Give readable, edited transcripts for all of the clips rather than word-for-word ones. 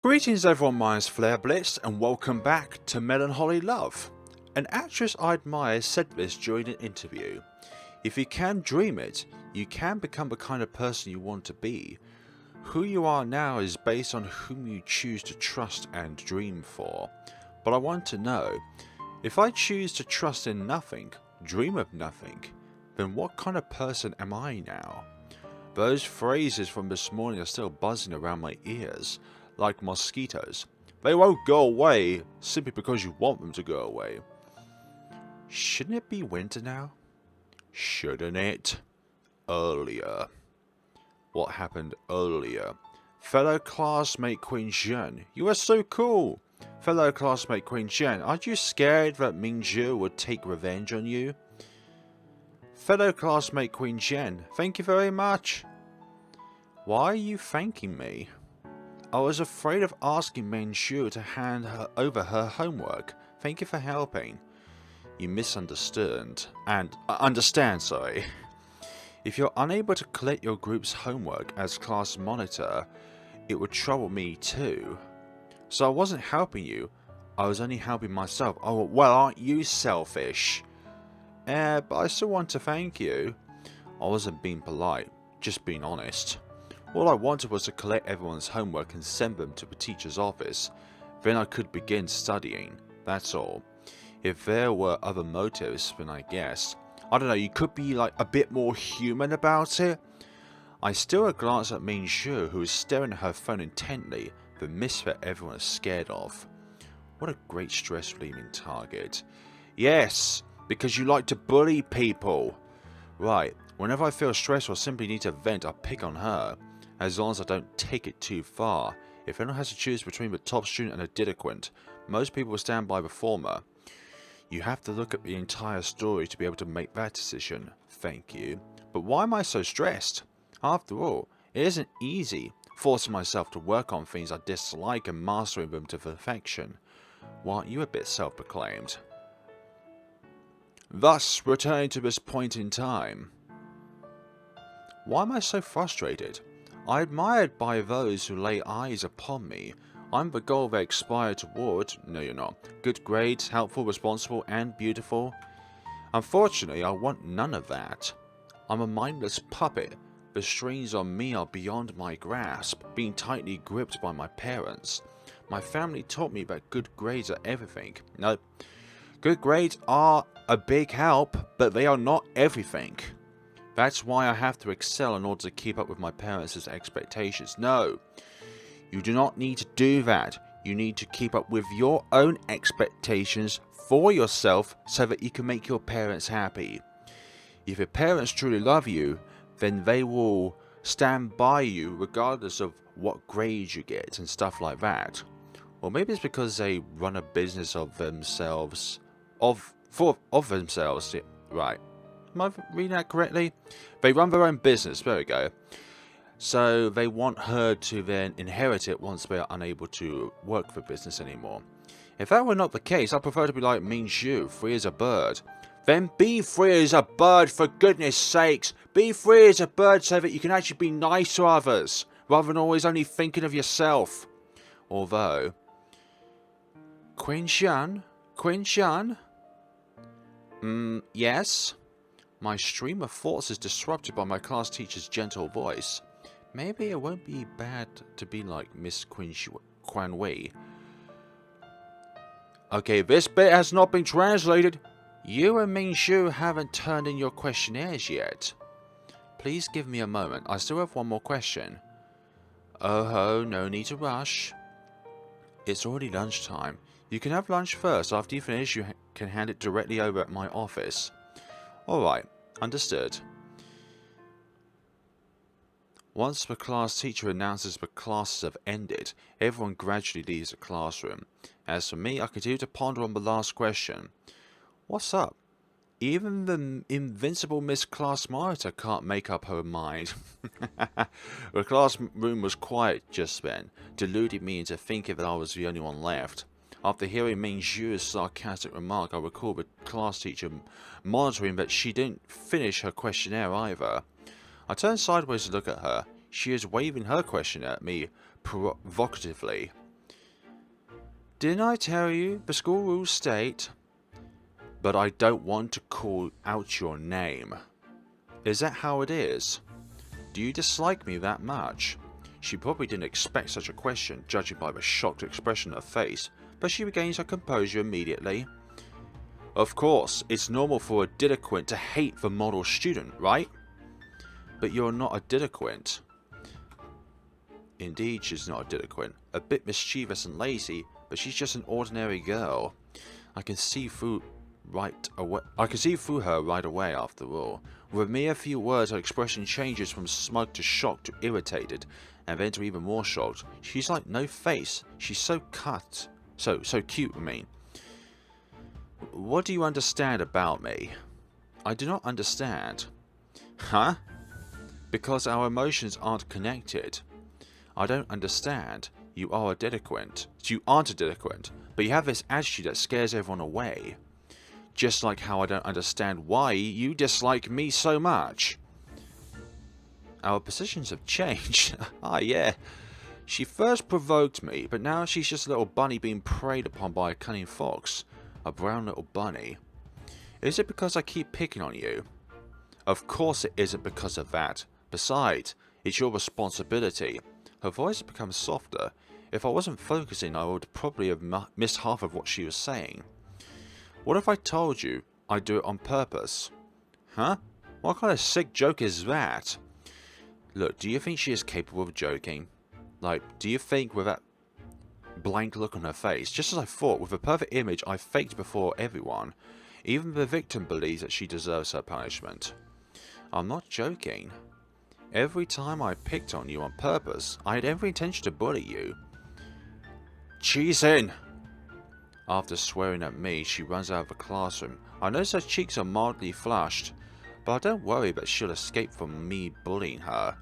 Greetings everyone, my name is FlareBlitzed and welcome back to Melancholy Love. An actress I admire said this during an interview. If you can dream it, you can become the kind of person you want to be. Who you are now is based on whom you choose to trust and dream for. But I want to know, if I choose to trust in nothing, dream of nothing, then what kind of person am I now? Those phrases from this morning are still buzzing around my ears. Like mosquitoes. They won't go away simply because you want them to go away. Shouldn't it be winter now? Shouldn't it? Earlier. What happened earlier? Fellow classmate Queen Zhen, you are so cool. Fellow classmate Queen Zhen, aren't you scared that Mingzhu would take revenge on you? Fellow classmate Queen Zhen, thank you very much. Why are you thanking me? I was afraid of asking Mianxue to hand over her homework. Thank you for helping. You misunderstood. Understand, sorry. If you're unable to collect your group's homework as class monitor, it would trouble me too. So I wasn't helping you. I was only helping myself. Oh, well, aren't you selfish? But I still want to thank you. I wasn't being polite, just being honest. All I wanted was to collect everyone's homework and send them to the teacher's office. Then I could begin studying. That's all. If there were other motives, then I guess. I don't know, you could be like a bit more human about it. I still glanced at Mingzhu, who was staring at her phone intently, the misfit everyone is scared of. What a great stress-relieving target. Yes, because you like to bully people. Right, whenever I feel stressed or simply need to vent, I pick on her. As long as I don't take it too far. If anyone has to choose between the top student and a delinquent, most people will stand by the former. You have to look at the entire story to be able to make that decision. Thank you. But why am I so stressed? After all, it isn't easy forcing myself to work on things I dislike and mastering them to perfection. Why aren't you a bit self-proclaimed? Thus, returning to this point in time. Why am I so frustrated? I admired by those who lay eyes upon me. I'm the goal they aspire toward. No, you're not. Good grades, helpful, responsible, and beautiful. Unfortunately, I want none of that. I'm a mindless puppet. The strings on me are beyond my grasp, being tightly gripped by my parents. My family taught me that good grades are everything. No, good grades are a big help, but they are not everything. That's why I have to excel in order to keep up with my parents' expectations. No, you do not need to do that. You need to keep up with your own expectations for yourself so that you can make your parents happy. If your parents truly love you, then they will stand by you regardless of what grades you get and stuff like that. Or maybe it's because they run a business of themselves, of themselves, right. Am I reading that correctly? They run their own business, there we go. So they want her to then inherit it once they are unable to work for business anymore. If that were not the case, I'd prefer to be like Mingzhu, free as a bird. Then be free as a bird, for goodness sakes! Be free as a bird so that you can actually be nice to others, rather than always only thinking of yourself. Although... Queen Zhen? Queen Zhen? Yes? My stream of thoughts is disrupted by my class teacher's gentle voice. Maybe it won't be bad to be like Miss Quan Wei. Okay, this bit has not been translated. You and Mingzhu haven't turned in your questionnaires yet. Please give me a moment. I still have one more question. Oh ho, no need to rush. It's already lunchtime. You can have lunch first. After you finish, you can hand it directly over at my office. Alright, understood. Once the class teacher announces the classes have ended, everyone gradually leaves the classroom. As for me, I continue to ponder on the last question. What's up? Even the invincible Miss Class Monitor can't make up her mind. The classroom was quiet just then, deluding me into thinking that I was the only one left. After hearing Mingzhu's sarcastic remark, I recalled the class teacher monitoring that she didn't finish her questionnaire either. I turned sideways to look at her. She is waving her question at me provocatively. Didn't I tell you the school rules state? But I don't want to call out your name. Is that how it is? Do you dislike me that much? She probably didn't expect such a question, judging by the shocked expression on her face, but she regains her composure immediately. Of course, it's normal for a delinquent to hate the model student, right? But you're not a delinquent. Indeed, she's not a delinquent. A bit mischievous and lazy, but she's just an ordinary girl. I can see through her right away, after all. With a mere few words, her expression changes from smug to shocked to irritated, and then to even more shocked. She's like no face. She's so cut. So cute, I mean. What do you understand about me? I do not understand. Huh? Because our emotions aren't connected. I don't understand. You are a delinquent. You aren't a delinquent, but you have this attitude that scares everyone away. Just like how I don't understand why you dislike me so much. Our positions have changed. Ah, yeah. She first provoked me, but now she's just a little bunny being preyed upon by a cunning fox. A brown little bunny. Is it because I keep picking on you? Of course it isn't because of that. Besides, it's your responsibility. Her voice had become softer. If I wasn't focusing, I would probably have missed half of what she was saying. What if I told you I do it on purpose? Huh? What kind of sick joke is that? Look, do you think she is capable of joking? Like, do you think with that blank look on her face, just as I thought, with the perfect image I faked before everyone, even the victim believes that she deserves her punishment? I'm not joking. Every time I picked on you on purpose, I had every intention to bully you. Cheese in! After swearing at me, she runs out of the classroom. I notice her cheeks are mildly flushed, but I don't worry that she'll escape from me bullying her.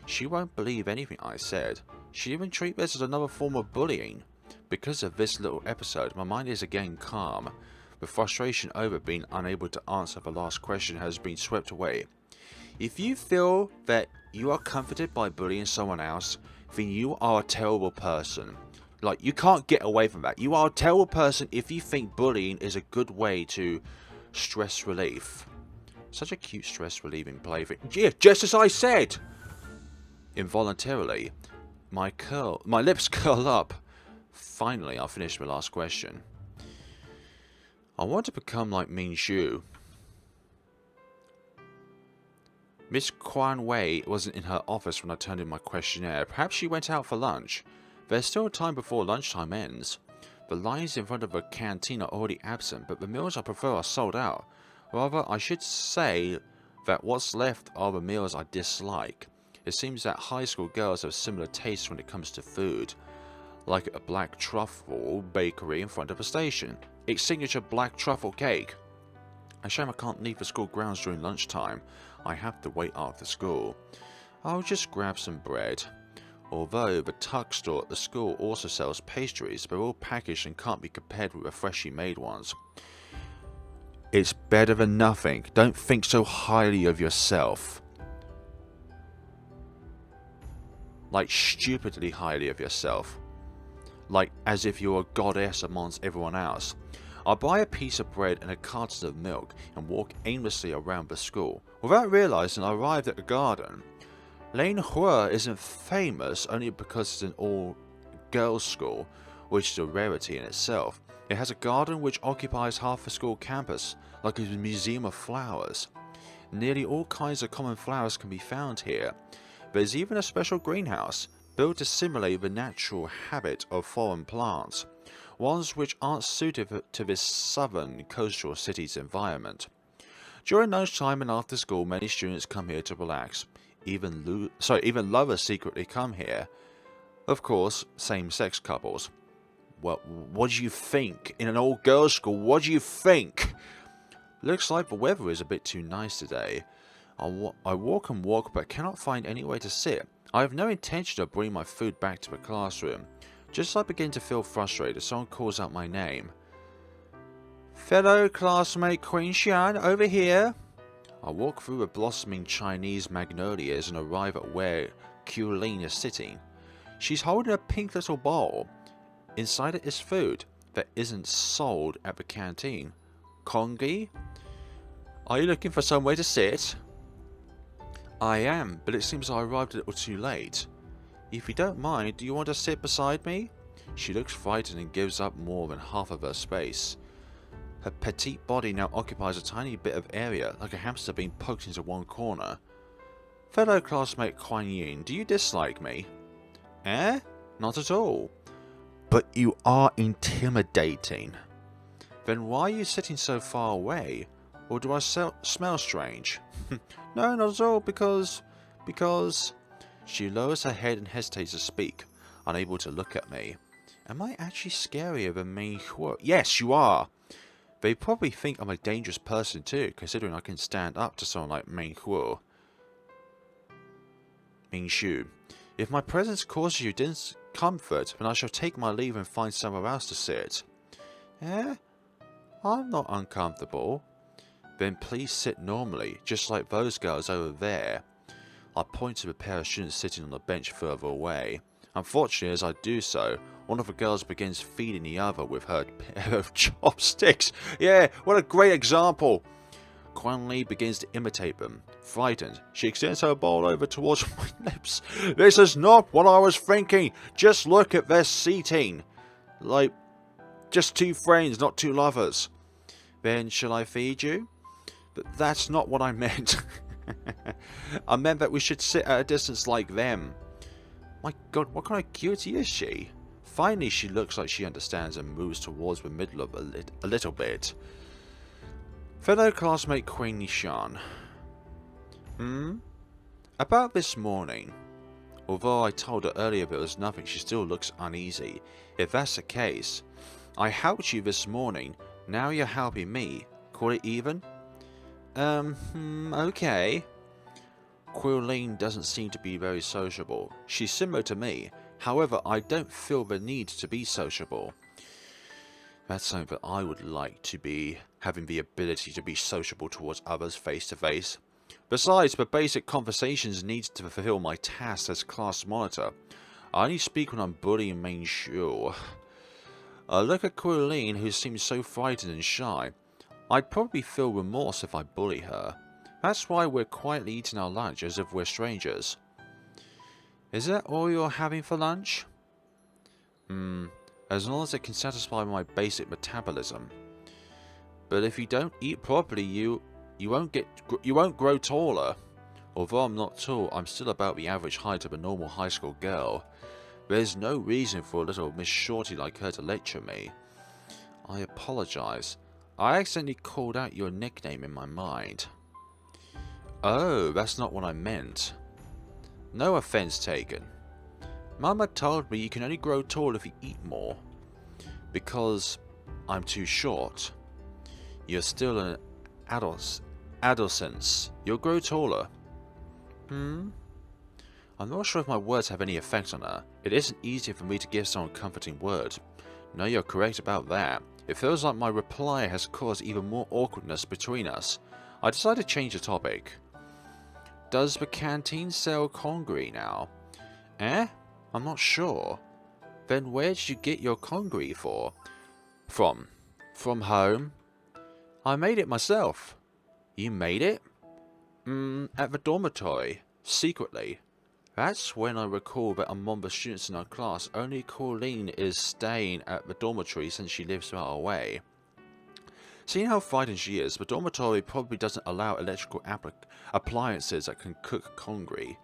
She won't believe anything I said. She'll even treat this as another form of bullying. Because of this little episode, my mind is again calm. The frustration over being unable to answer the last question has been swept away. If you feel that you are comforted by bullying someone else, then you are a terrible person. Like, you can't get away from that. You are a terrible person if you think bullying is a good way to stress relief. Such a cute stress relieving plaything. Yeah, just as I said! Involuntarily, my lips curl up. Finally, I finished my last question. I want to become like Mingzhu. Miss Qianxun wasn't in her office when I turned in my questionnaire. Perhaps she went out for lunch. There's still time before lunchtime ends. The lines in front of the canteen are already absent, but the meals I prefer are sold out. Rather, I should say that what's left are the meals I dislike. It seems that high school girls have similar tastes when it comes to food. Like a black truffle bakery in front of a station. Its signature black truffle cake. A shame I can't leave the school grounds during lunchtime. I have to wait after school. I'll just grab some bread. Although the tuck store at the school also sells pastries, they're all packaged and can't be compared with the freshly made ones. It's better than nothing. Don't think so highly of yourself. Like stupidly highly of yourself. Like as if you're a goddess amongst everyone else. I buy a piece of bread and a carton of milk and walk aimlessly around the school. Without realizing, I arrived at the garden. Mianxue isn't famous only because it's an all-girls school, which is a rarity in itself. It has a garden which occupies half the school campus, like a museum of flowers. Nearly all kinds of common flowers can be found here. There's even a special greenhouse, built to simulate the natural habit of foreign plants, ones which aren't suited to this southern coastal city's environment. During lunchtime and after school, many students come here to relax. Even lovers secretly come here. Of course, same-sex couples. Well, what do you think? In an all-girls school, what do you think? Looks like the weather is a bit too nice today. I walk and walk, but cannot find anywhere to sit. I have no intention of bringing my food back to the classroom. Just as I begin to feel frustrated, someone calls out my name. Fellow classmate Qianxun, over here. I walk through the blossoming Chinese magnolias and arrive at where Yuri is sitting. She's holding a pink little bowl. Inside it is food that isn't sold at the canteen. Kongi? Are you looking for somewhere to sit? I am, but it seems I arrived a little too late. If you don't mind, do you want to sit beside me? She looks frightened and gives up more than half of her space. Her petite body now occupies a tiny bit of area, like a hamster being poked into one corner. Fellow classmate Qianxun, do you dislike me? Eh? Not at all. But you are intimidating. Then why are you sitting so far away? Or do I smell strange? No, not at all, because... She lowers her head and hesitates to speak, unable to look at me. Am I actually scarier than Mingzhu? Yes, you are! They probably think I'm a dangerous person too, considering I can stand up to someone like Mingzhu. Mingzhu. If my presence causes you discomfort, then I shall take my leave and find somewhere else to sit. Eh? I'm not uncomfortable. Then please sit normally, just like those girls over there. I point to the pair of students sitting on the bench further away. Unfortunately, as I do so, one of the girls begins feeding the other with her pair of chopsticks. Yeah, what a great example! Qianli begins to imitate them. Frightened, she extends her bowl over towards my lips. This is not what I was thinking! Just look at their seating! Like, just two friends, not two lovers. Then shall I feed you? But that's not what I meant. I meant that we should sit at a distance like them. My god, what kind of cutie is she? Finally, she looks like she understands and moves towards the middle of a little bit. Fellow classmate Qianxun. About this morning. Although I told her earlier there was nothing, she still looks uneasy. If that's the case, I helped you this morning. Now you're helping me. Call it even? Okay. Qianli doesn't seem to be very sociable. She's similar to me. However, I don't feel the need to be sociable. That's something that I would like to be, having the ability to be sociable towards others face to face. Besides, the basic conversations needs to fulfill my task as class monitor. I only speak when I'm bullying Mingzhu. Look at Qianli, who seems so frightened and shy. I'd probably feel remorse if I bully her. That's why we're quietly eating our lunch as if we're strangers. Is that all you're having for lunch? As long as it can satisfy my basic metabolism. But if you don't eat properly, you won't grow taller. Although I'm not tall, I'm still about the average height of a normal high school girl. There's no reason for a little Miss Shorty like her to lecture me. I apologize. I accidentally called out your nickname in my mind. Oh, that's not what I meant. No offense taken. Mama told me you can only grow tall if you eat more. Because I'm too short. You're still an adolescence. You'll grow taller. I'm not sure if my words have any effect on her. It isn't easy for me to give someone a comforting word. No, you're correct about that. It feels like my reply has caused even more awkwardness between us. I decided to change the topic. Does the canteen sell congri now? Eh? I'm not sure. Then where did you get your congri from? From home? I made it myself. You made it? At the dormitory. Secretly. That's when I recall that among the students in our class, only Qianli is staying at the dormitory since she lives far away. Seeing how frightened she is, the dormitory probably doesn't allow electrical appliances that can cook congri.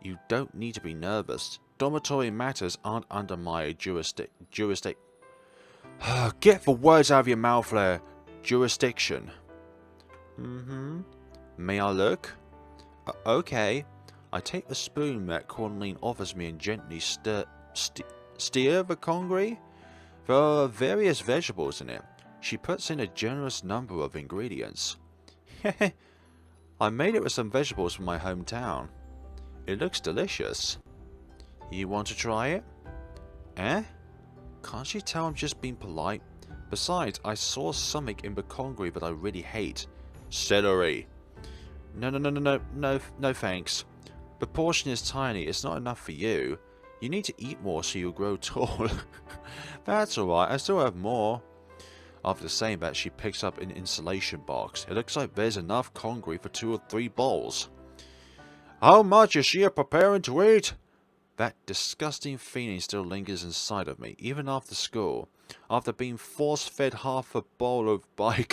You don't need to be nervous. Dormitory matters aren't under my jurisdiction. Get the words out of your mouth there. Jurisdiction. May I look? Okay. I take the spoon that Qianli offers me and gently stir the congri. There are various vegetables in it. She puts in a generous number of ingredients. I made it with some vegetables from my hometown. It looks delicious. You want to try it? Eh? Can't you tell I'm just being polite? Besides, I saw something in the congri that I really hate. Celery. No thanks. The portion is tiny, it's not enough for you. You need to eat more so you'll grow tall. That's alright, I still have more. After saying that, she picks up an insulation box. It looks like there's enough congee for 2 or 3 bowls. How much is she preparing to eat? That disgusting feeling still lingers inside of me, even after school. After being force-fed half a bowl of by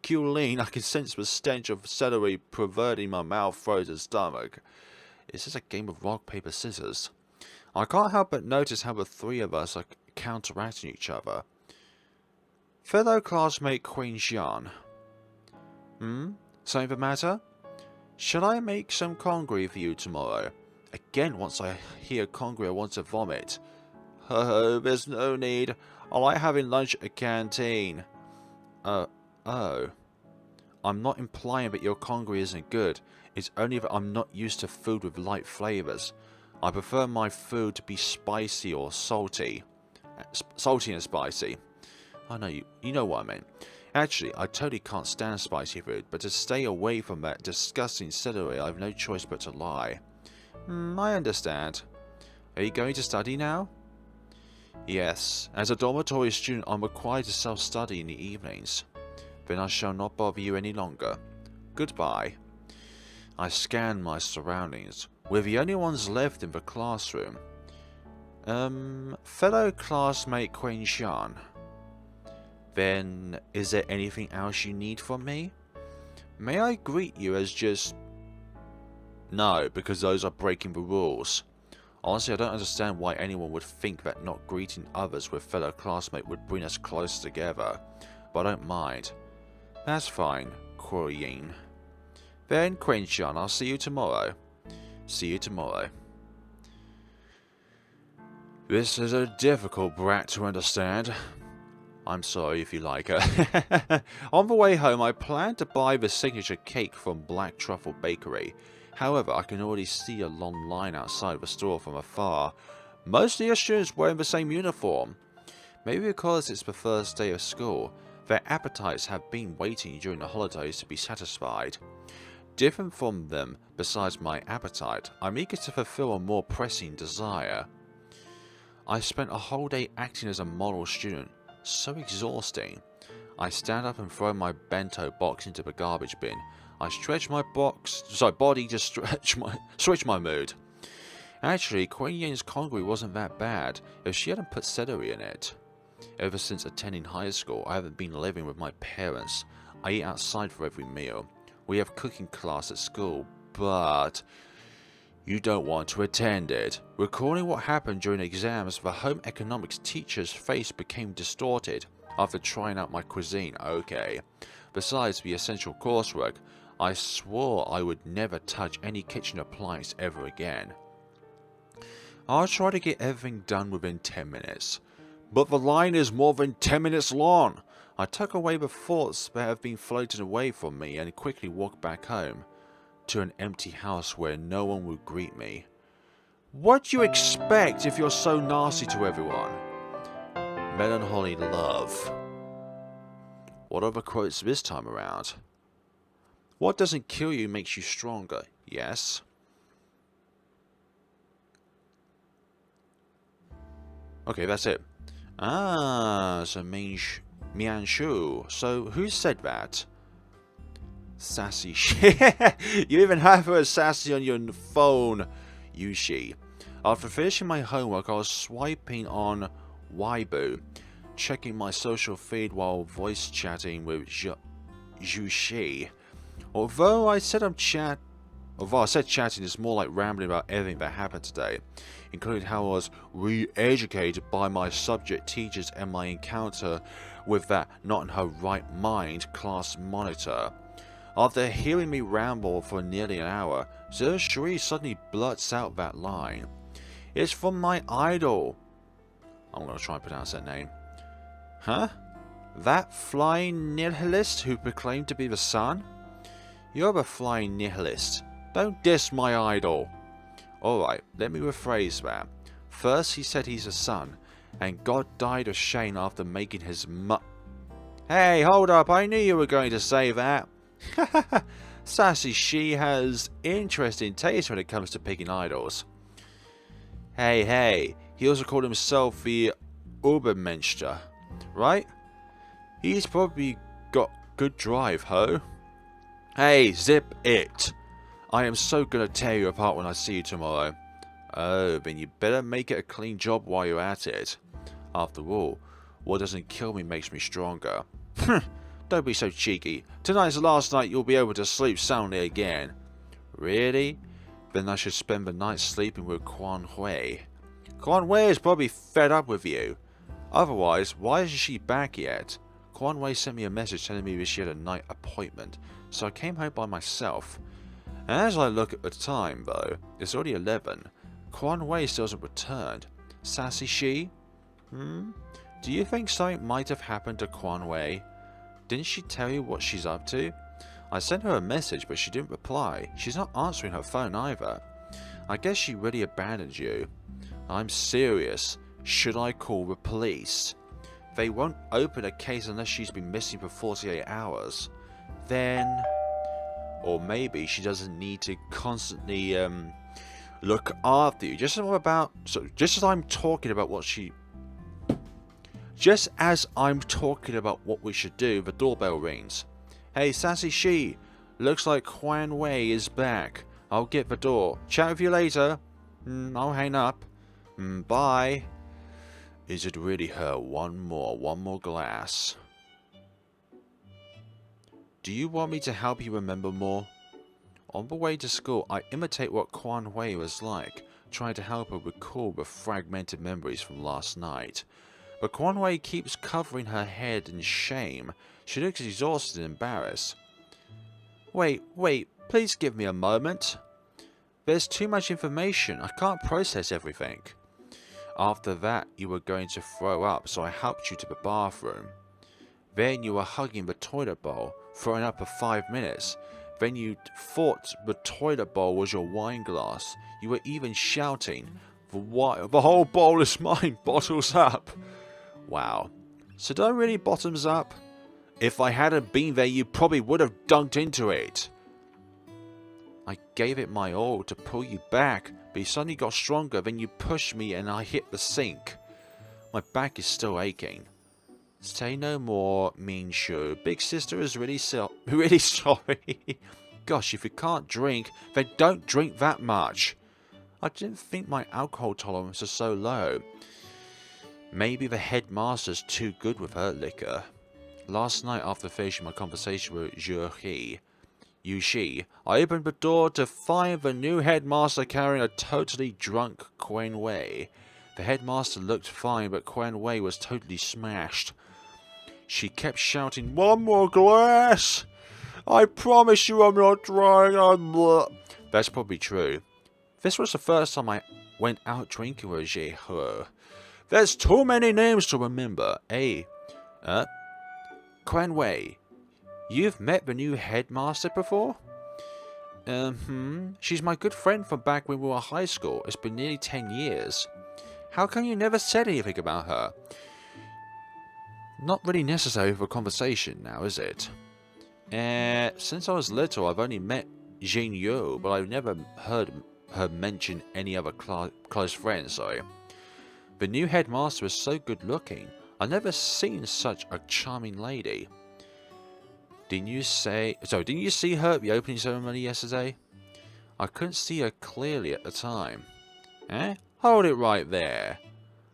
Kulin, I can sense the stench of celery perverting my mouth, throat and stomach. Is this a game of rock, paper, scissors? I can't help but notice how the 3 of us are counteracting each other. Fellow classmate Qianxun. Something the matter? Shall I make some congee for you tomorrow? Again, once I hear congee, I want to vomit. Oh, there's no need. I like having lunch at a canteen. Oh. I'm not implying that your congee isn't good. It's only that I'm not used to food with light flavors. I prefer my food to be spicy or salty. Salty and spicy. I know you know what I mean. Actually, I totally can't stand spicy food, but to stay away from that disgusting celery, I have no choice but to lie. I understand. Are you going to study now? Yes. As a dormitory student, I'm required to self-study in the evenings. Then I shall not bother you any longer. Goodbye. I scan my surroundings. We're the only ones left in the classroom. Fellow classmate Qianxun. Then, is there anything else you need from me? May I greet you as just... No, because those are breaking the rules. Honestly, I don't understand why anyone would think that not greeting others with fellow classmate would bring us close together. But I don't mind. That's fine, Yin. Then, Qianxun, I'll see you tomorrow. See you tomorrow. This is a difficult brat to understand. I'm sorry if you like her. On the way home, I plan to buy the signature cake from Black Truffle Bakery. However, I can already see a long line outside the store from afar. Most of the students wearing the same uniform. Maybe because it's the first day of school, their appetites have been waiting during the holidays to be satisfied. Different from them, besides my appetite, I'm eager to fulfill a more pressing desire. I spent a whole day acting as a model student. So exhausting. I stand up and throw my bento box into the garbage bin. I stretch my body to switch my mood. Actually, Qianxun's congee wasn't that bad if she hadn't put celery in it. Ever since attending high school, I haven't been living with my parents. I eat outside for every meal. We have cooking class at school, but you don't want to attend it. Recalling what happened during exams, the home economics teacher's face became distorted after trying out my cuisine. Okay. Besides the essential coursework, I swore I would never touch any kitchen appliance ever again. I'll try to get everything done within 10 minutes. But the line is more than 10 minutes long. I tuck away the thoughts that have been floating away from me and quickly walk back home. To an empty house where no one would greet me. What do you expect if you're so nasty to everyone? Melancholy Love. What are the quotes this time around? What doesn't kill you makes you stronger, yes? Okay, that's it. Ah, so Mianxue. So who said that? Sassy shit. You even have her sassy on your phone, Yuri. After finishing my homework, I was swiping on Weibo, checking my social feed while voice chatting with Yuri. Although I said chatting is more like rambling about everything that happened today, including how I was re-educated by my subject teachers and my encounter with that not in her right mind class monitor. After hearing me ramble for nearly an hour, Yuri suddenly blurts out that line. It's from my idol. I'm going to try and pronounce that name. Huh? That flying nihilist who proclaimed to be the sun? You're the flying nihilist. Don't diss my idol. Alright, let me rephrase that. First he said he's a sun, and God died of shame after making his Hey, hold up, I knew you were going to say that. Sassy she has interesting taste when it comes to picking idols. Hey, he also called himself the Ubermensch, right? He's probably got good drive, ho? Hey, zip it! I am so gonna tear you apart when I see you tomorrow. Oh, then you better make it a clean job while you're at it. After all, what doesn't kill me makes me stronger. Don't be so cheeky. Tonight's the last night you'll be able to sleep soundly again. Really? Then I should spend the night sleeping with Qianxue. Qianxue is probably fed up with you. Otherwise, why isn't she back yet? Qianxue sent me a message telling me that she had a night appointment, so I came home by myself. And as I look at the time, though, it's already 11. Qianxue still hasn't returned. Sassy she? Do you think something might have happened to Qianxue? Didn't she tell you what she's up to? I sent her a message, but she didn't reply. She's not answering her phone either. I guess she really abandoned you. I'm serious. Should I call the police? They won't open a case unless she's been missing for 48 hours. Then... Or maybe she doesn't need to constantly look after you. Just as I'm talking about what we should do, the doorbell rings. Hey, Sassy She, looks like Qianxue is back. I'll get the door. Chat with you later. I'll hang up. Bye. Is it really her? One more glass. Do you want me to help you remember more? On the way to school, I imitate what Qianxue was like, trying to help her recall the fragmented memories from last night. But Qianxue keeps covering her head in shame. She looks exhausted and embarrassed. Wait, please give me a moment. There's too much information. I can't process everything. After that, you were going to throw up, so I helped you to the bathroom. Then you were hugging the toilet bowl, throwing up for 5 minutes. Then you thought the toilet bowl was your wine glass. You were even shouting, the whole bowl is mine, bottles up. Wow. So don't really bottoms up? If I hadn't been there, you probably would have dunked into it. I gave it my all to pull you back, but you suddenly got stronger, then you pushed me and I hit the sink. My back is still aching. Say no more, Mingzhu. Big sister is really sorry. Gosh, if you can't drink, then don't drink that much. I didn't think my alcohol tolerance was so low. Maybe the headmaster's too good with her liquor. Last night, after finishing my conversation with Yuri, I opened the door to find the new headmaster carrying a totally drunk Qianxue. The headmaster looked fine, but Qianxue was totally smashed. She kept shouting, "One more glass! I promise you I'm not drunk." That's probably true. This was the first time I went out drinking with Yuri. There's too many names to remember. Hey, Qianxue, you've met the new headmaster before? She's my good friend from back when we were high school. It's been nearly 10 years. How come you never said anything about her? Not really necessary for conversation now, is it? Since I was little, I've only met Yuri, but I've never heard her mention any other close friends, sorry. The new headmaster is so good looking. I've never seen such a charming lady. Didn't you see her at the opening ceremony yesterday? I couldn't see her clearly at the time. Hold it right there.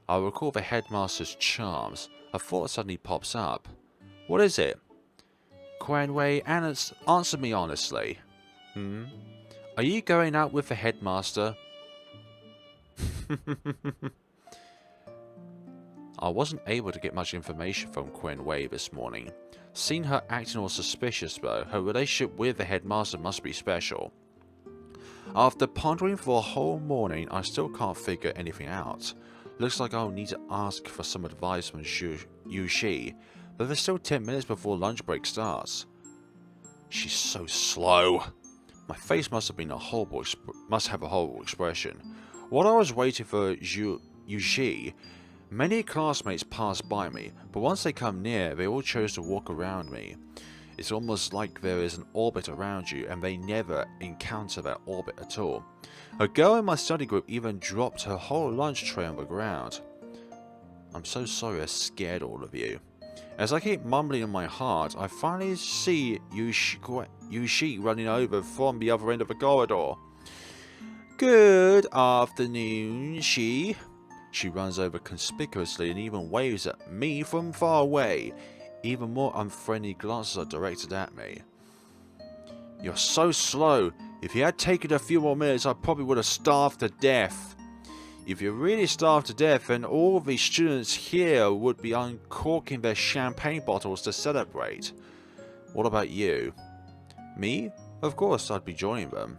I recall the headmaster's charms. A thought suddenly pops up. What is it? Qianxue, answer me honestly. Are you going out with the headmaster? I wasn't able to get much information from Qianxue this morning. Seeing her acting all suspicious though, her relationship with the headmaster must be special. After pondering for a whole morning, I still can't figure anything out. Looks like I'll need to ask for some advice from Yuri, but there's still 10 minutes before lunch break starts. She's so slow. My face must have a horrible expression. While I was waiting for Yuri, many classmates passed by me, but once they come near, they all chose to walk around me. It's almost like there is an orbit around you, and they never encounter that orbit at all. A girl in my study group even dropped her whole lunch tray on the ground. I'm so sorry I scared all of you. As I keep mumbling in my heart, I finally see Yushi running over from the other end of the corridor. Good afternoon, She. She runs over conspicuously and even waves at me from far away. Even more unfriendly glances are directed at me. You're so slow. If you had taken a few more minutes, I probably would have starved to death. If you really starved to death, then all the students here would be uncorking their champagne bottles to celebrate. What about you? Me? Of course, I'd be joining them.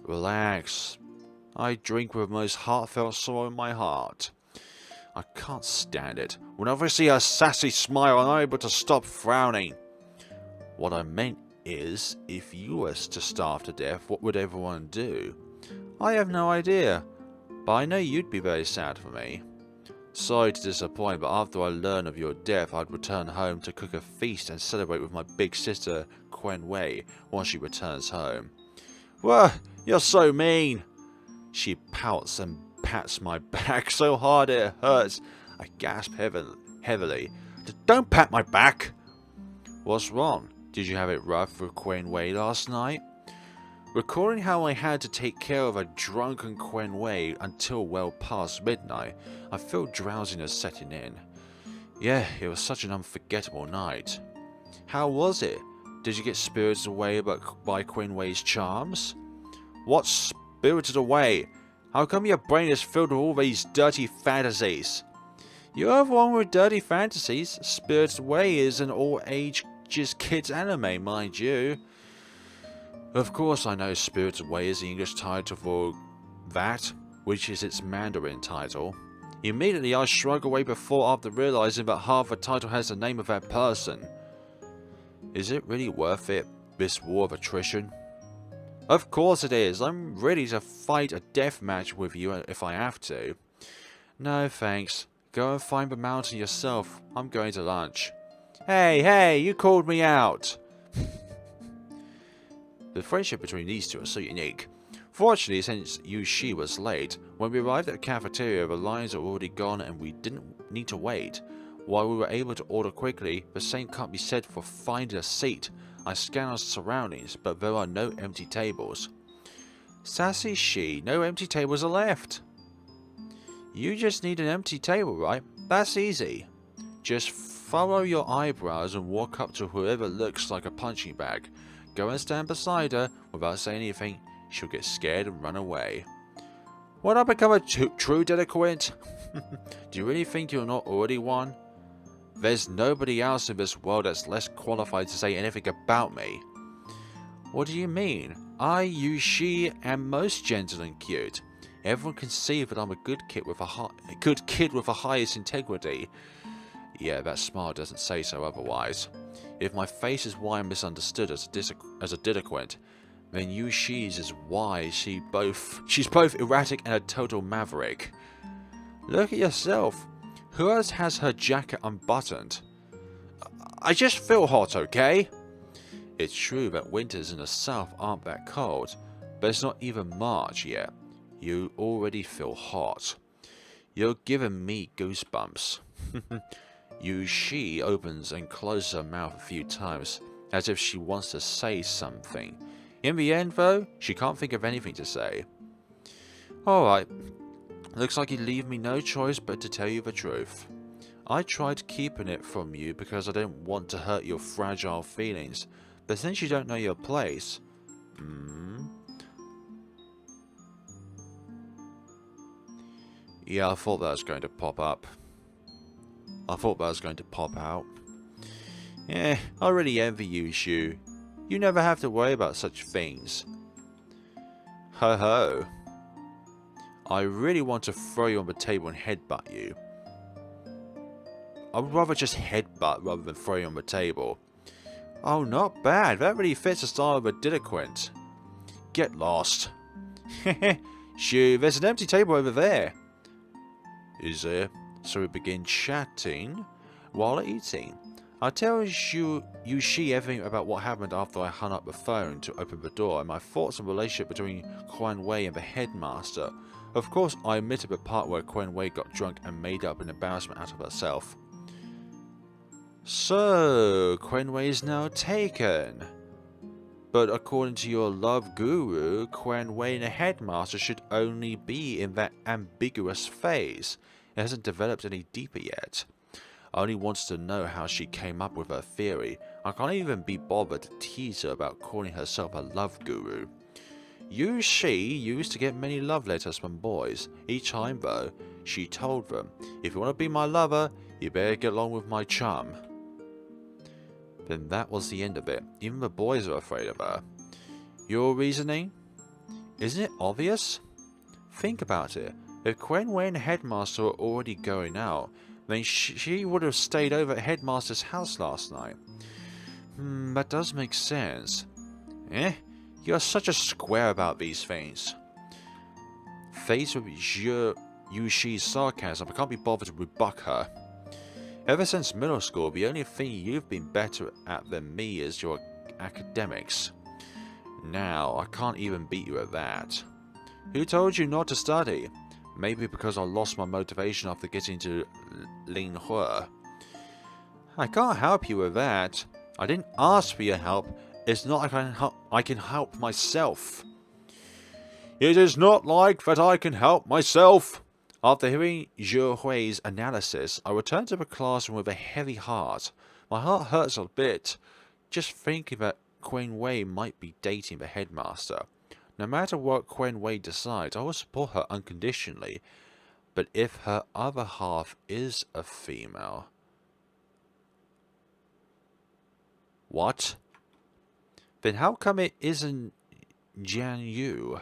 Relax. I drink with the most heartfelt sorrow in my heart. I can't stand it. Whenever I see her sassy smile, I'm unable to stop frowning. What I meant is, if you were to starve to death, what would everyone do? I have no idea, but I know you'd be very sad for me. Sorry to disappoint, but after I learn of your death, I'd return home to cook a feast and celebrate with my big sister, Qianxun, once she returns home. Well, you're so mean. She pouts and pats my back so hard it hurts. I gasp heavily. Don't pat my back! What's wrong? Did you have it rough with Qianxun last night? Recalling how I had to take care of a drunken Qianxun until well past midnight, I feel drowsiness setting in. Yeah, it was such an unforgettable night. How was it? Did you get spirited away by Qianxun's charms? What spirited away? How come your brain is filled with all these dirty fantasies? You're the one with dirty fantasies. Spirited Away is an all-age kids anime, mind you. Of course I know Spirited Away is the English title for that, which is its Mandarin title. Immediately I shrug away before after realizing that half the title has the name of that person. Is it really worth it, this war of attrition? Of course it is. I'm ready to fight a death match with you if I have to. No thanks. Go and find the mountain yourself. I'm going to lunch. Hey, you called me out. The friendship between these two is so unique. Fortunately, since Yushi was late, when we arrived at the cafeteria, the lines were already gone and we didn't need to wait. While we were able to order quickly, the same can't be said for finding a seat. I scan our surroundings, but there are no empty tables. Sassy She, no empty tables are left. You just need an empty table, right? That's easy. Just furrow your eyebrows and walk up to whoever looks like a punching bag. Go and stand beside her. Without saying anything, she'll get scared and run away. Won't I become a true delinquent? Do you really think you're not already one? There's nobody else in this world that's less qualified to say anything about me. What do you mean? Yushi, am most gentle and cute. Everyone can see that I'm a good kid with the highest integrity. Yeah, that smile doesn't say so otherwise. If my face is why I'm misunderstood as a delinquent, then Yushi's is why she's both erratic and a total maverick. Look at yourself. Who else has her jacket unbuttoned? I just feel hot, okay? It's true that winters in the south aren't that cold, but it's not even March yet. You already feel hot. You're giving me goosebumps. Yushi opens and closes her mouth a few times, as if she wants to say something. In the end, though, she can't think of anything to say. Alright. Looks like you leave me no choice but to tell you the truth. I tried keeping it from you because I didn't want to hurt your fragile feelings, but since you don't know your place... Yeah, I thought that was going to pop up. I thought that was going to pop out. Yeah, I really envy you, Shu. You never have to worry about such things. Ho ho. I really want to throw you on the table and headbutt you. I would rather just headbutt rather than throw you on the table. Oh, not bad. That really fits the style of a delinquent. Get lost. Shu, there's an empty table over there. Is there? So we begin chatting while eating. I tell Yushi everything about what happened after I hung up the phone to open the door and my thoughts on the relationship between Qianxun and the headmaster. Of course, I omitted the part where Qianxue got drunk and made up an embarrassment out of herself. So, Qianxue is now taken. But according to your love guru, Qianxue and the headmaster should only be in that ambiguous phase. It hasn't developed any deeper yet. I only wants to know how she came up with her theory. I can't even be bothered to tease her about calling herself a love guru. She used to get many love letters from boys. Each time, though, she told them, if you want to be my lover, you better get along with my chum. Then that was the end of it. Even the boys are afraid of her. Your reasoning? Isn't it obvious? Think about it. If Qianxue and the headmaster were already going out, then she would have stayed over at Headmaster's house last night. That does make sense. You're such a square about these things. Faced with Yushi's sarcasm, I can't be bothered to rebuke her. Ever since middle school, the only thing you've been better at than me is your academics. Now, I can't even beat you at that. Who told you not to study? Maybe because I lost my motivation after getting to Mingzhu. I can't help you with that. I didn't ask for your help. It's not like I can help myself. It is not like that I can help myself. After hearing Zhehui's analysis, I returned to the classroom with a heavy heart. My heart hurts a bit, just thinking that Qianxue might be dating the headmaster. No matter what Qianxue decides, I will support her unconditionally. But if her other half is a female... What? Then how come it isn't Jianyu?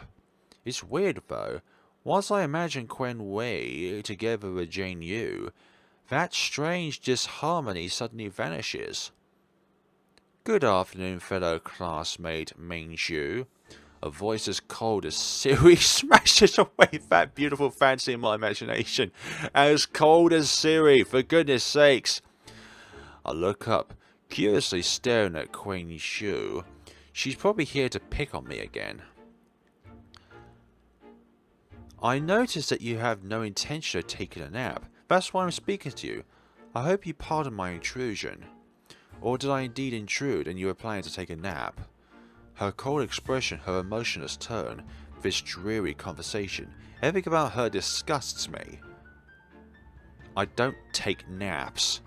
It's weird though. Once I imagine Qianxue together with Jianyu, that strange disharmony suddenly vanishes. Good afternoon, fellow classmate Mingzhu. A voice as cold as Siri smashes away that beautiful fantasy in my imagination. As cold as Siri, for goodness sakes. I look up, curiously staring at Mingzhu. She's probably here to pick on me again. I notice that you have no intention of taking a nap. That's why I'm speaking to you. I hope you pardon my intrusion. Or did I indeed intrude and you were planning to take a nap? Her cold expression, her emotionless tone, this dreary conversation, everything about her disgusts me. I don't take naps.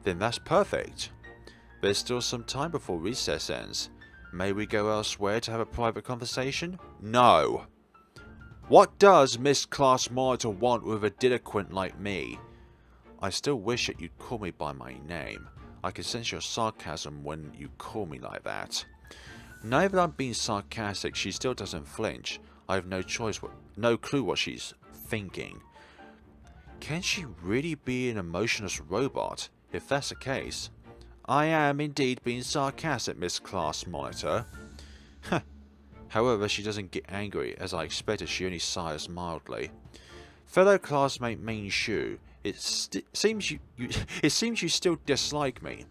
Then that's perfect. There's still some time before recess ends. May we go elsewhere to have a private conversation? No. What does Miss Class Monitor want with a delinquent like me? I still wish that you'd call me by my name. I can sense your sarcasm when you call me like that. Now that I'm being sarcastic, she still doesn't flinch. I have no clue what she's thinking. Can she really be an emotionless robot? If that's the case, I am indeed being sarcastic, Miss Class Monitor. However, she doesn't get angry, as I expected. She only sighs mildly. Fellow classmate Mingzhu, it seems you still dislike me.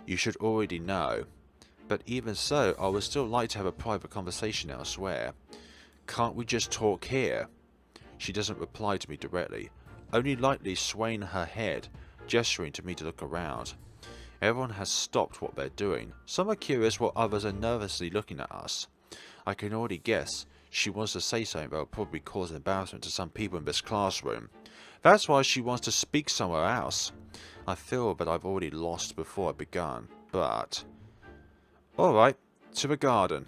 You should already know. But even so, I would still like to have a private conversation elsewhere. Can't we just talk here? She doesn't reply to me directly, only lightly swaying her head, gesturing to me to look around. Everyone has stopped what they're doing. Some are curious while others are nervously looking at us. I can already guess she wants to say something that will probably cause embarrassment to some people in this classroom. That's why she wants to speak somewhere else. I feel that I've already lost before I begun, but... Alright, to the garden.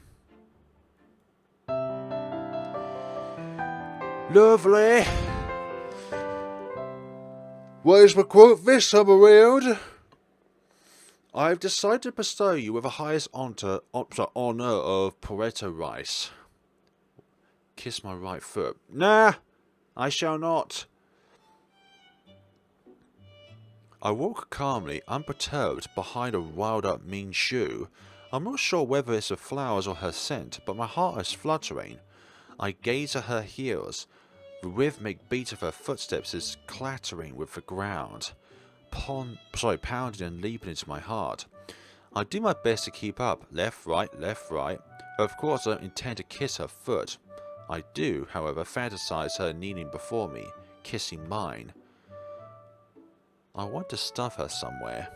Lovely! Where's the quote this time around? I've decided to bestow you with the highest honour of Pareto rice. Kiss my right foot. Nah, I shall not. I walk calmly, unperturbed, behind a riled-up Mingzhu. I'm not sure whether it's the flowers or her scent, but my heart is fluttering. I gaze at her heels. The rhythmic beat of her footsteps is clattering with the ground. Pounding and leaping into my heart. I do my best to keep up. Left, right, left, right. Of course, I don't intend to kiss her foot. I do, however, fantasize her kneeling before me, kissing mine. I want to stuff her somewhere.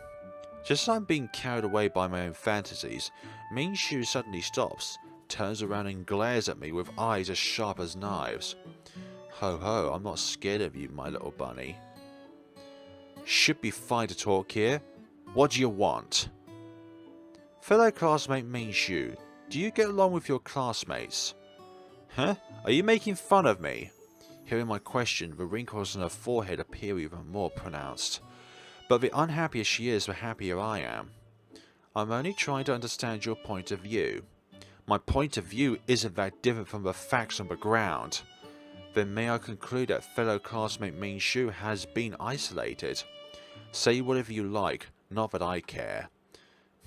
Just as I'm being carried away by my own fantasies, Mingzhu suddenly stops, turns around and glares at me with eyes as sharp as knives. Ho ho, I'm not scared of you, my little bunny. Should be fine to talk here. What do you want? Fellow classmate Mingzhu, do you get along with your classmates? Huh? Are you making fun of me? Hearing my question, the wrinkles on her forehead appear even more pronounced. But the unhappier she is, the happier I am. I'm only trying to understand your point of view. My point of view isn't that different from the facts on the ground. Then may I conclude that fellow classmate Mingzhu has been isolated? Say whatever you like, not that I care.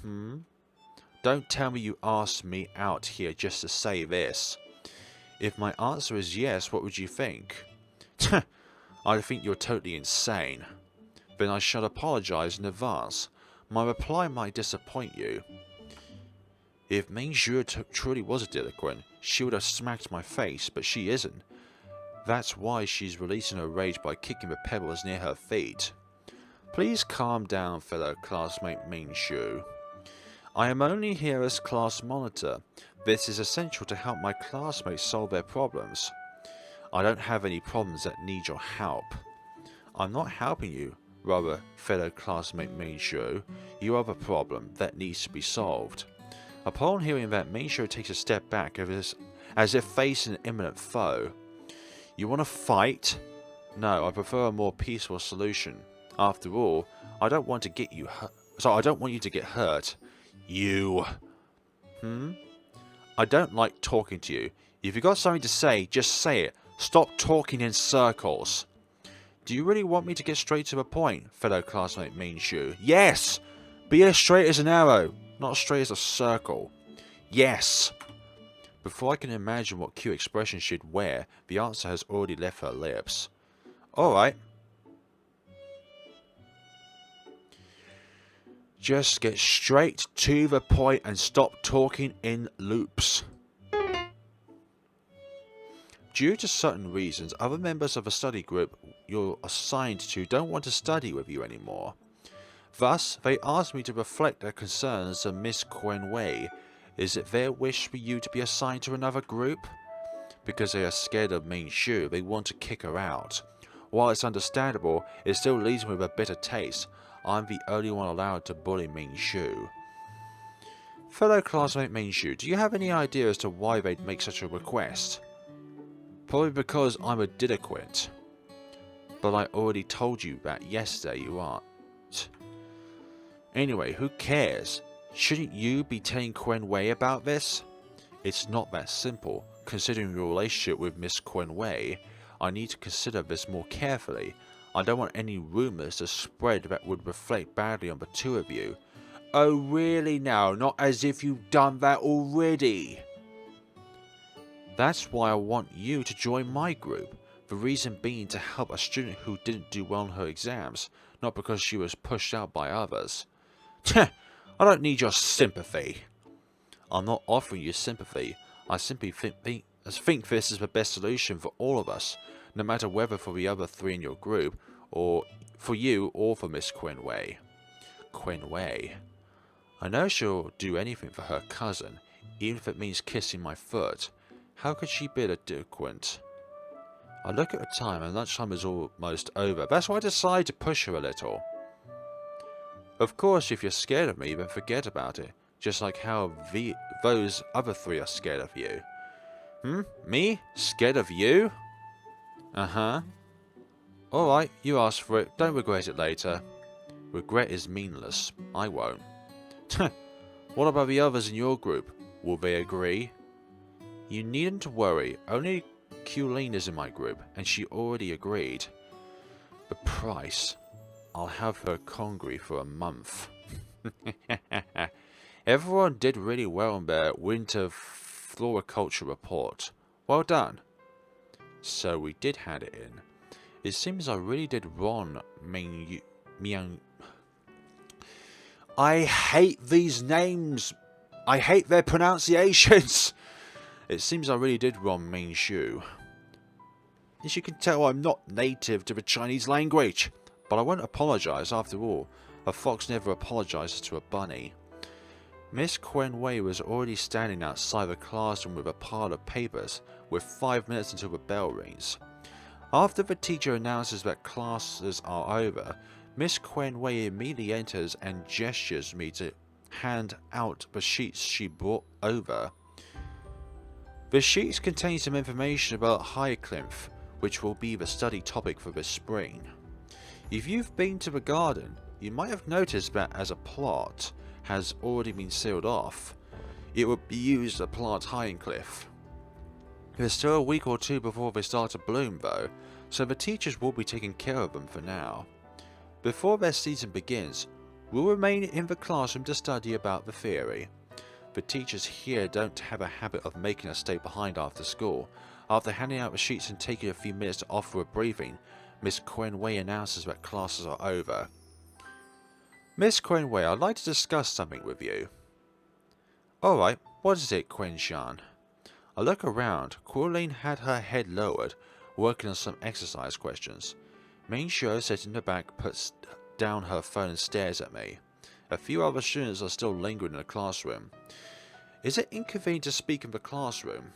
Don't tell me you asked me out here just to say this. If my answer is yes, what would you think? I think you're totally insane. Then I shall apologize in advance. My reply might disappoint you. If Mingzhu truly was a delinquent, she would have smacked my face, but she isn't. That's why she's releasing her rage by kicking the pebbles near her feet. Please calm down, fellow classmate Mingzhu. I am only here as class monitor. This is essential to help my classmates solve their problems. I don't have any problems that need your help. I'm not helping you, rather, fellow classmate Mingzhu. You have a problem that needs to be solved. Upon hearing that, Mingzhu takes a step back as if facing an imminent foe. You want to fight? No, I prefer a more peaceful solution. After all, I don't want to get you hurt. So I don't want you to get hurt. You. I don't like talking to you. If you've got something to say, just say it. Stop talking in circles. Do you really want me to get straight to the point, fellow classmate Mingzhu? Yes! Be as straight as an arrow, not straight as a circle. Yes! Before I can imagine what cute expression she'd wear, the answer has already left her lips. Alright. Just get straight to the point and stop talking in loops. Due to certain reasons, other members of the study group you're assigned to don't want to study with you anymore. Thus, they asked me to reflect their concerns on Miss Qianxun. Is it their wish for you to be assigned to another group? Because they are scared of Mingzhu, they want to kick her out. While it's understandable, it still leaves me with a bitter taste. I'm the only one allowed to bully Mingzhu. Fellow classmate Mingzhu, do you have any idea as to why they'd make such a request? Probably because I'm a delinquent. But I already told you that yesterday you aren't. Anyway, who cares? Shouldn't you be telling Qianxun about this? It's not that simple. Considering your relationship with Miss Qianxun, I need to consider this more carefully. I don't want any rumours to spread that would reflect badly on the two of you. Oh really now? Not as if you've done that already. That's why I want you to join my group. The reason being to help a student who didn't do well on her exams, not because she was pushed out by others. I don't need your sympathy. I'm not offering you sympathy. I simply think this is the best solution for all of us, no matter whether for the other three in your group, or for you, or for Miss Qianxun. Qianxun. I know she'll do anything for her cousin, even if it means kissing my foot. How could she be a delinquent? I look at the time and lunchtime is almost over. That's why I decided to push her a little. Of course, if you're scared of me, then forget about it. Just like how those other three are scared of you. Me? Scared of you? Uh-huh. Alright, you asked for it. Don't regret it later. Regret is meaningless. I won't. What about the others in your group? Will they agree? You needn't worry. Only Yuri is in my group, and she already agreed. The price? I'll have her congry for a month. Everyone did really well on their winter floriculture report. Well done. So we did hand it in. It seems I really did wrong, I hate these names. I hate their pronunciations. It seems I really did wrong Mingzhu. As you can tell, I'm not native to the Chinese language, but I won't apologise. After all, a fox never apologises to a bunny. Miss Qianxun was already standing outside the classroom with a pile of papers, with 5 minutes until the bell rings. After the teacher announces that classes are over, Miss Qianxun immediately enters and gestures me to hand out the sheets she brought over. The sheets contain some information about Highcliffe, which will be the study topic for this spring. If you've been to the garden, you might have noticed that as a plot has already been sealed off, it would be used to plant Highcliffe. There's still a week or two before they start to bloom though, so the teachers will be taking care of them for now. Before their season begins, we'll remain in the classroom to study about the theory. The teachers here don't have a habit of making us stay behind after school. After handing out the sheets and taking a few minutes to offer a briefing, Miss Qianxun announces that classes are over. Miss Qianxun, I'd like to discuss something with you. Alright, what is it, Qianxun? I look around. Qianxun had her head lowered, working on some exercise questions. Mingzhu, sitting in the back, puts down her phone and stares at me. A few other students are still lingering in the classroom. Is it inconvenient to speak in the classroom?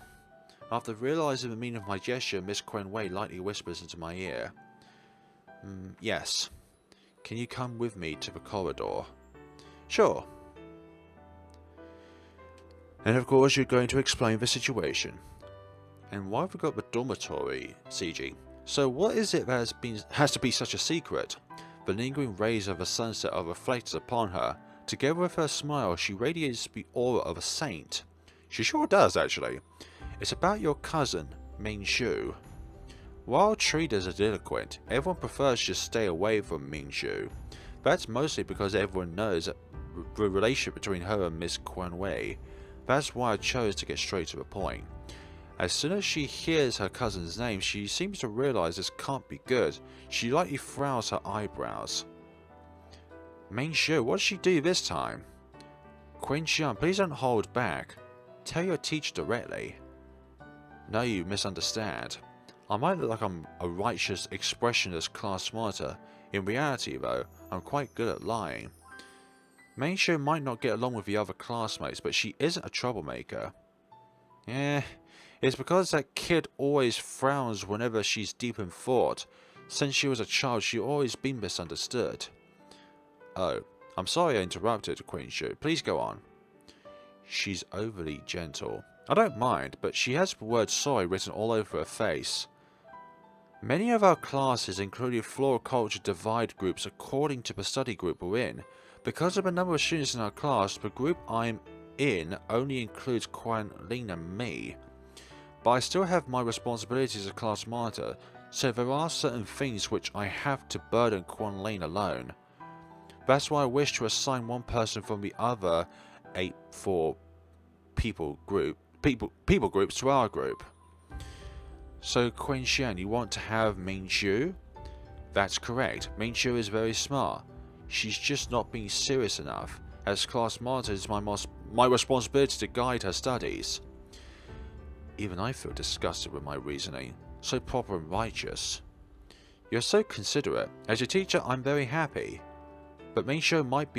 After realizing the meaning of my gesture, Miss Qianxun lightly whispers into my ear. Yes. Can you come with me to the corridor? Sure. And of course you're going to explain the situation. And why have we got the dormitory, CG? So what is it that has to be such a secret? The lingering rays of the sunset are reflected upon her. Together with her smile, she radiates the aura of a saint. She sure does, actually. It's about your cousin, Mingzhu. While treated as a delinquent, everyone prefers to just stay away from Mingzhu. That's mostly because everyone knows that the relationship between her and Miss Qianxun. That's why I chose to get straight to the point. As soon as she hears her cousin's name, she seems to realize this can't be good. She lightly frowns her eyebrows. Mingzhu, what did she do this time? Qianxun, please don't hold back. Tell your teacher directly. No, you misunderstand. I might look like I'm a righteous, expressionless class monitor. In reality, though, I'm quite good at lying. Mingzhu might not get along with the other classmates, but she isn't a troublemaker. It's because that kid always frowns whenever she's deep in thought. Since she was a child, she's always been misunderstood. Oh, I'm sorry I interrupted, Mingzhu. Please go on. She's overly gentle. I don't mind, but she has the word sorry written all over her face. Many of our classes included floriculture divide groups according to the study group we're in. Because of the number of students in our class, the group I'm in only includes Qianxun and me. But I still have my responsibilities as a class monitor, so there are certain things which I have to burden Qianxun alone. That's why I wish to assign one person from the other 8-4 people groups to our group. So Qianxun, you want to have Mingzhu? That's correct. Mingzhu is very smart. She's just not being serious enough. As class monitor, it's my responsibility to guide her studies. Even I feel disgusted with my reasoning. So proper and righteous. You're so considerate. As your teacher, I'm very happy. But Mingzhu might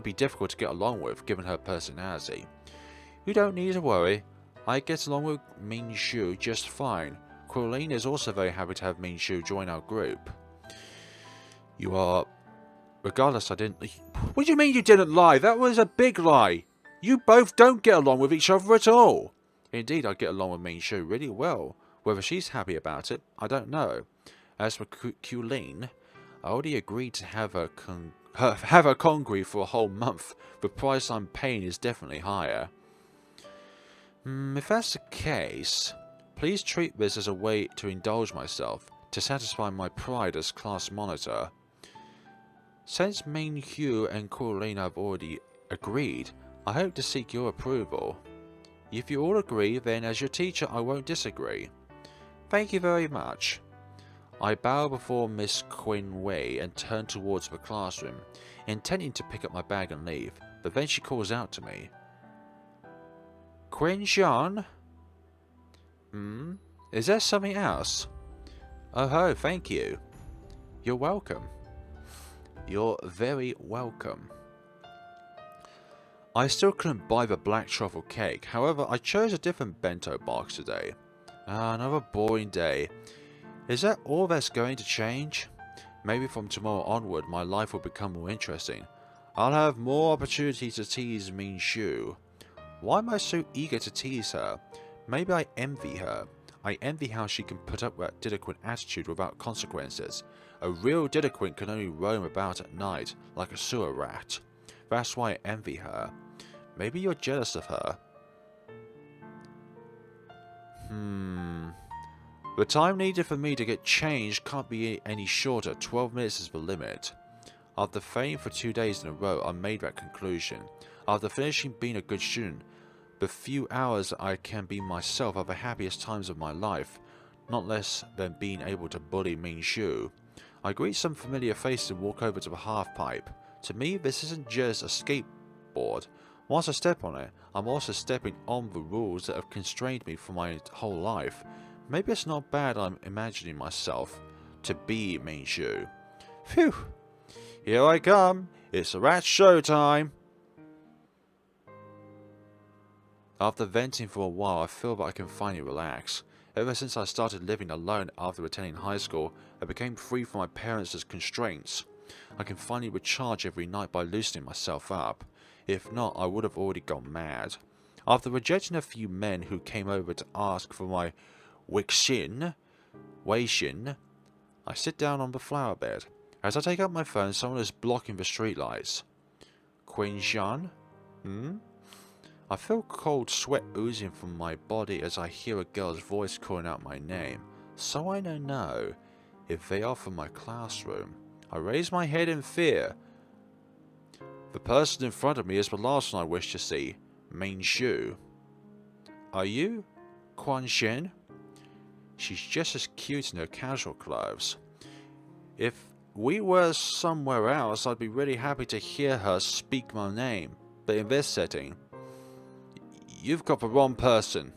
be difficult to get along with, given her personality. You don't need to worry. I get along with Mingzhu just fine. Qianxun is also very happy to have Mingzhu join our group. You are... Regardless, I didn't... What do you mean you didn't lie? That was a big lie. You both don't get along with each other at all. Indeed, I get along with Mingzhu really well. Whether she's happy about it, I don't know. As for Qianxun, I already agreed to have her congregate for a whole month. The price I'm paying is definitely higher. If that's the case, please treat this as a way to indulge myself, to satisfy my pride as class monitor. Since Mingzhu and Qianxun have already agreed, I hope to seek your approval. If you all agree, then as your teacher I won't disagree. Thank you very much. I bow before Miss Qianxun and turn towards the classroom, intending to pick up my bag and leave, but then she calls out to me. Qianxun? Hmm? Is there something else? Oh ho, thank you. You're welcome. You're very welcome. I still couldn't buy the black truffle cake, however I chose a different bento box today. Another boring day. Is that all that's going to change? Maybe from tomorrow onward my life will become more interesting. I'll have more opportunities to tease Mingzhu. Why am I so eager to tease her? Maybe I envy her. I envy how she can put up with that delinquent attitude without consequences. A real delinquent can only roam about at night, like a sewer rat. That's why I envy her. Maybe you're jealous of her. The time needed for me to get changed can't be any shorter. 12 minutes is the limit. After failing for 2 days in a row, I made that conclusion. After finishing being a good student, the few hours I can be myself are the happiest times of my life, not less than being able to bully Mingzhu. I greet some familiar faces and walk over to the half-pipe. To me, this isn't just a skateboard. Once I step on it, I'm also stepping on the rules that have constrained me for my whole life. Maybe it's not bad I'm imagining myself to be Mingzhu. Phew! Here I come! It's a rat show time! After venting for a while, I feel that I can finally relax. Ever since I started living alone after attending high school, I became free from my parents' constraints. I can finally recharge every night by loosening myself up. If not, I would have already gone mad. After rejecting a few men who came over to ask for my Weixin, I sit down on the flower bed. As I take up my phone, someone is blocking the streetlights. Qianxun? I feel cold sweat oozing from my body as I hear a girl's voice calling out my name. So I know if they are from my classroom. I raise my head in fear. The person in front of me is the last one I wish to see. Mingzhu. Are you Qianxun? She's just as cute in her casual clothes. If we were somewhere else, I'd be really happy to hear her speak my name. But in this setting, you've got the wrong person.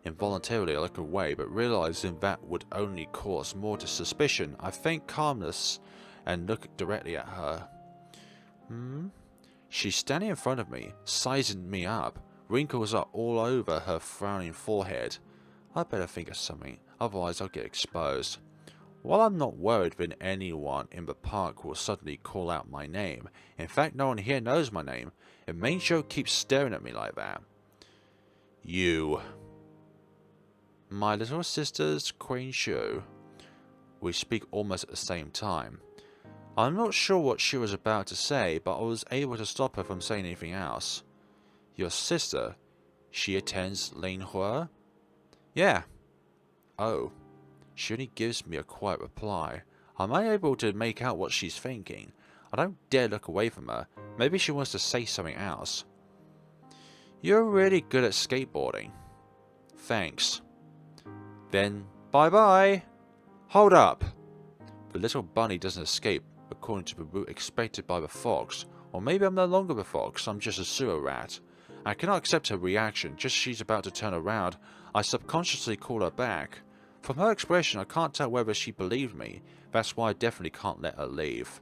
Involuntarily I look away, but realizing that would only cause more to suspicion, I feign calmness and look directly at her. She's standing in front of me, sizing me up. Wrinkles are all over her frowning forehead. I'd better think of something, otherwise I'll get exposed. While I'm not worried that anyone in the park will suddenly call out my name, in fact no one here knows my name, and Mingzhu keeps staring at me like that. You. My little sister's Qianxun. We speak almost at the same time. I'm not sure what she was about to say, but I was able to stop her from saying anything else. Your sister? She attends Mianxue? Yeah. Oh. She only gives me a quiet reply. I'm unable to make out what she's thinking. I don't dare look away from her. Maybe she wants to say something else. You're really good at skateboarding. Thanks. Then, bye-bye. Hold up. The little bunny doesn't escape, according to the route expected by the fox. Or maybe I'm no longer the fox, I'm just a sewer rat. I cannot accept her reaction. Just as she's about to turn around, I subconsciously call her back. From her expression, I can't tell whether she believed me. That's why I definitely can't let her leave.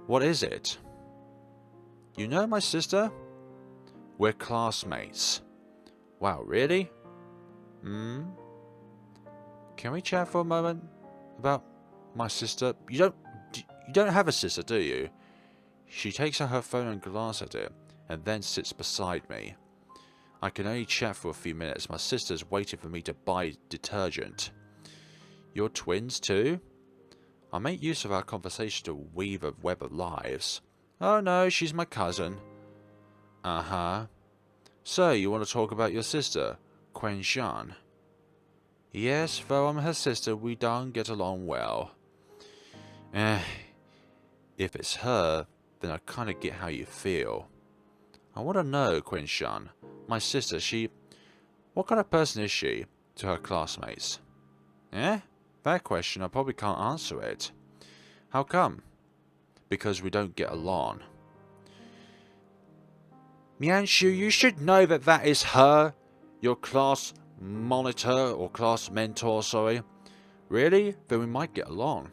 What is it? You know my sister? We're classmates. Wow, really? Can we chat for a moment about my sister? You don't have a sister, do you? She takes out her phone and glances at it, and then sits beside me. I can only chat for a few minutes. My sister's waiting for me to buy detergent. You're twins too? I make use of our conversation to weave a web of lives. Oh no, she's my cousin. Uh-huh. So, you want to talk about your sister, Qianxun? Yes, though I'm her sister, we don't get along well. If it's her, then I kind of get how you feel. I want to know, Qianxun. My sister, what kind of person is she to her classmates? That question, I probably can't answer it. How come? Because we don't get along. Mianxue, you should know that is her, your classmate. monitor or class mentor, sorry. Really? Then we might get along.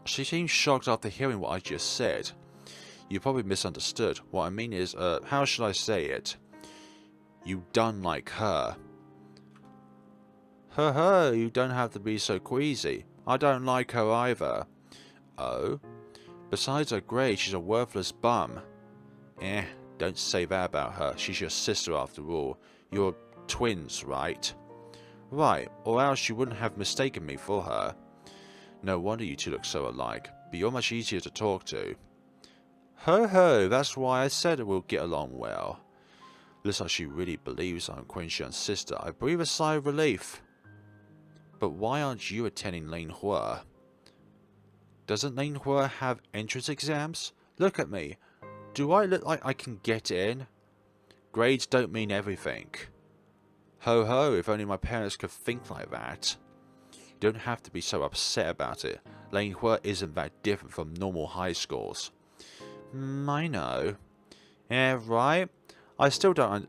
She seemed shocked after hearing what I just said. You probably misunderstood. What I mean is, how should I say it? You done like her. You don't have to be so queasy. I don't like her either. Oh? Besides her grade, she's a worthless bum. Don't say that about her. She's your sister after all. You're twins, right? Right, or else you wouldn't have mistaken me for her. No wonder you two look so alike, but you're much easier to talk to. That's why I said we'll get along well. Looks like she really believes I'm Qianxun's sister. I breathe a sigh of relief. But why aren't you attending Mianxue? Doesn't Mianxue have entrance exams? Look at me. Do I look like I can get in? Grades don't mean everything. If only my parents could think like that. You don't have to be so upset about it. Mianxue isn't that different from normal high schools. I know. Yeah, right? I still don't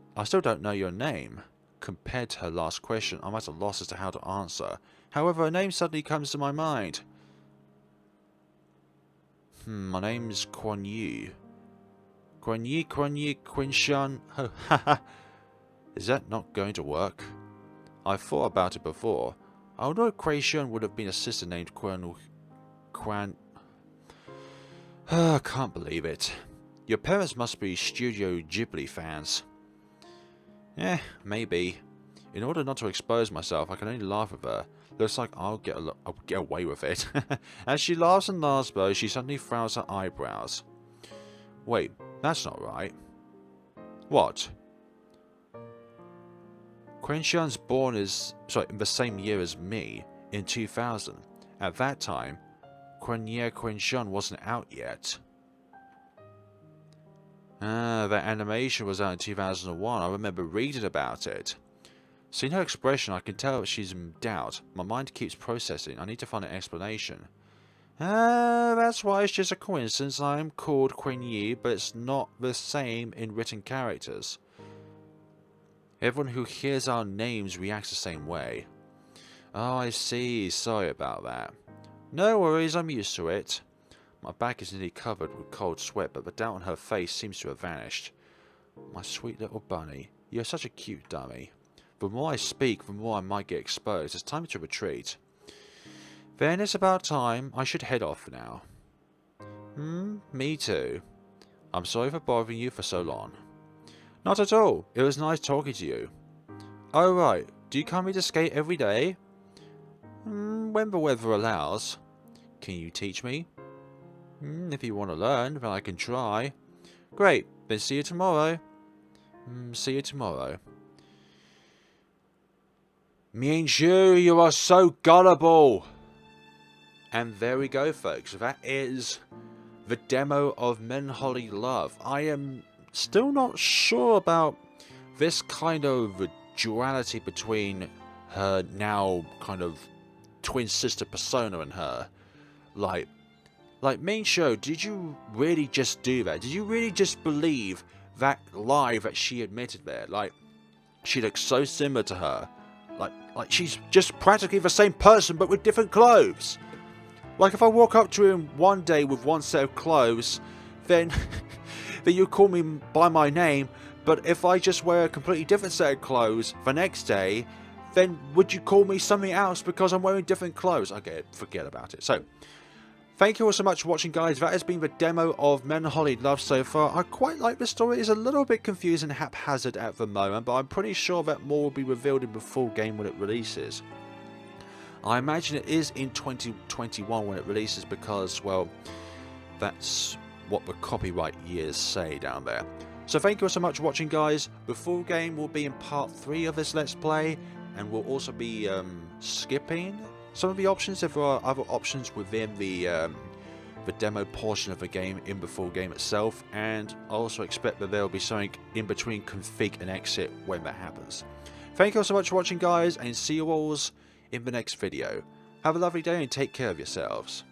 know your name. Compared to her last question, I'm at a loss as to how to answer. However, a name suddenly comes to my mind. My name's Qianxun. Qianxun. Oh, haha. Is that not going to work? I've thought about it before. Although Qianxun would have been a sister named Quan. I can't believe it. Your parents must be Studio Ghibli fans. Maybe. In order not to expose myself, I can only laugh at her. Looks like I'll get away with it. As she laughs and laughs, though, she suddenly frowns her eyebrows. Wait, that's not right. What? Qianxun's born in the same year as me, in 2000. At that time, Qianxun wasn't out yet. That animation was out in 2001. I remember reading about it. Seeing her expression, I can tell she's in doubt. My mind keeps processing. I need to find an explanation. That's why it's just a coincidence I'm called Qianxun, but it's not the same in written characters. Everyone who hears our names reacts the same way. Oh, I see. Sorry about that. No worries, I'm used to it. My back is nearly covered with cold sweat, but the doubt on her face seems to have vanished. My sweet little bunny, you're such a cute dummy. The more I speak, the more I might get exposed. It's time to retreat. Then it's about time. I should head off now. Me too. I'm sorry for bothering you for so long. Not at all. It was nice talking to you. Oh right, do you come here to skate every day? When the weather allows. Can you teach me? If you want to learn, then I can try. Great, then see you tomorrow. See you tomorrow. Mingzhu, you are so gullible! And there we go, folks. That is the demo of Melancholy Love. I am still not sure about this kind of duality between her now kind of twin sister persona and her. Like Mingzhu, did you really just do that? Did you really just believe that lie that she admitted there? Like, she looks so similar to her. Like she's just practically the same person but with different clothes. Like if I walk up to him one day with one set of clothes, then you call me by my name, but if I just wear a completely different set of clothes the next day, then would you call me something else because I'm wearing different clothes? Okay, forget about it. So, thank you all so much for watching, guys. That has been the demo of Melancholy Love so far. I quite like the story. It's a little bit confusing and haphazard at the moment, but I'm pretty sure that more will be revealed in the full game when it releases. I imagine it is in 2021 when it releases because, well, that's what the copyright years say down there. So thank you all so much for watching, guys. The full game will be in part 3 of this Let's Play, and we'll also be skipping some of the options if there are other options within the demo portion of the game in the full game itself, and I also expect that there will be something in between config and exit when that happens. Thank you all so much for watching, guys, and see you all in the next video. Have a lovely day and take care of yourselves.